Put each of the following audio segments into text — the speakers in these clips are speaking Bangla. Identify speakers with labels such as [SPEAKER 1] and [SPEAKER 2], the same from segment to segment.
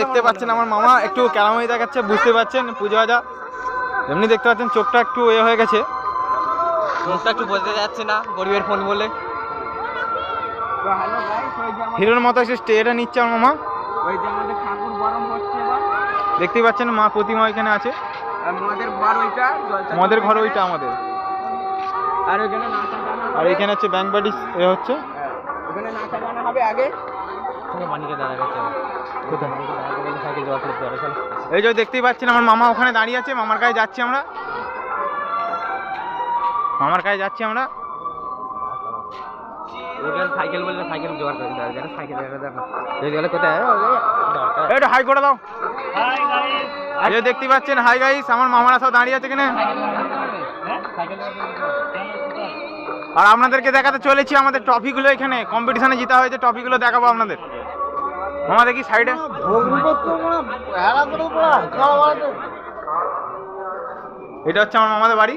[SPEAKER 1] দেখতে পাচ্ছেন আমার মামা একটু ক্যারামই দেখাচ্ছে, বুঝতে পারছেন পুজো আজা। এমনি দেখতে পাচ্ছেন চোখটা একটু হয়ে গেছে, মুখটা একটু বোঝা যাচ্ছে না, গরিবের ফোন বলে। হিরোর মতো এসে স্টেটা নিচ্ছে আমার মামা। ওই যে আমাদের ঠাকুর গরম হচ্ছে, দেখতে পাচ্ছেন মা প্রতিমা এখানে আছে। মদের ঘর ওইটা আমাদের। আর এখানে হচ্ছে ব্যাংক বাড়ি হচ্ছে, ওখানে নাচা গানা হবে আগে। এই যে দেখতেই পাচ্ছেন আমার মামা ওখানে দাঁড়িয়ে আছে, মামার কাছে যাচ্ছি আমরা, সাইকেল বললে সাইকেল জোগাড় করে দেওয়া যায়, সাইকেল কোথায় এটা হাই করে দাও। এই যে দেখতে পাচ্ছেন হাই গাইস, আমার মামারা সব দাঁড়িয়ে আছে এখানে। আর আপনাদেরকে দেখাতে চলেছি আমাদের ট্রফিগুলো, এখানে কম্পিটিশনে জিতা হয়েছে, ট্রফিগুলো দেখাবো আপনাদের। মামা দেখি সাইডে, এটা হচ্ছে আমার মামাদের বাড়ি।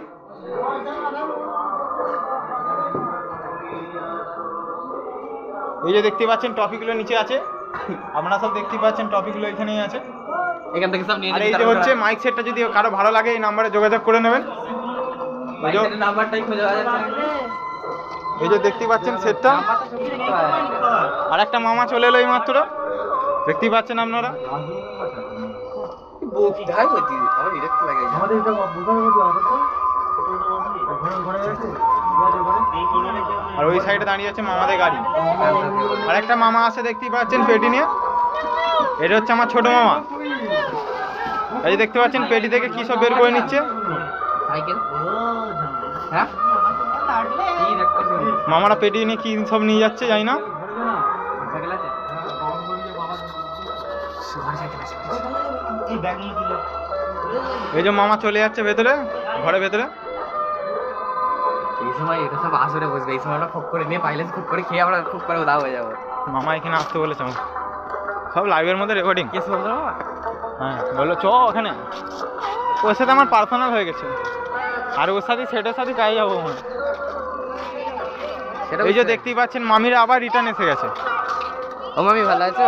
[SPEAKER 1] এই যে দেখতে পাচ্ছেন ট্রফিগুলো নিচে আছে, আপনারা সব দেখতে পাচ্ছেন ট্রফিগুলো এখানেই আছে, এখান থেকে সব নিয়ে। আর এই যে হচ্ছে মাইক সেটটা, যদি কারো ভালো লাগে এই নাম্বারে যোগাযোগ করে নেবেন, নাম্বারটাই খুঁজে পাওয়া যাচ্ছে। এই যে দেখতে পাচ্ছেন সেটটা। আর একটা মামা চলে এলো এই মাত্র, দেখতেই পাচ্ছেন আপনারা। আর ওই সাইডে দাঁড়িয়ে আছে মামাদের গাড়ি। আর একটা মামা আছে দেখতেই পাচ্ছেন পেটি নিয়ে, এটা হচ্ছে আমার ছোট মামা। এই যে দেখতে পাচ্ছেন পেটি থেকে কি সব বের করে নিচ্ছে। মামারা পেটি নিয়ে কি সব নিয়ে যাচ্ছে জানি না। এই যে মামা চলে যাচ্ছে ভেতরে, ঘরের ভেতরে। এই সময় এটা সব আসরে বসবে, এই সময় আমরা খুব করে নিয়ে পাইলে খুব করে খেয়ে আমরা খুব করে উদাও হয়ে যাবো। মামা এখানে আসতে বলেছে, সব লাইভের মধ্যে রেকর্ডিং। হ্যাঁ বললো চ ওখানে, ওর সাথে আমার পার্সোনাল হয়ে গেছে, আর ওর সাথে সেটার সাথে কাজ যাবো। এই যে দেখতেই পাচ্ছেন মামিরা আবার রিটার্ন এসে গেছে। ও মামি ভালো আছো?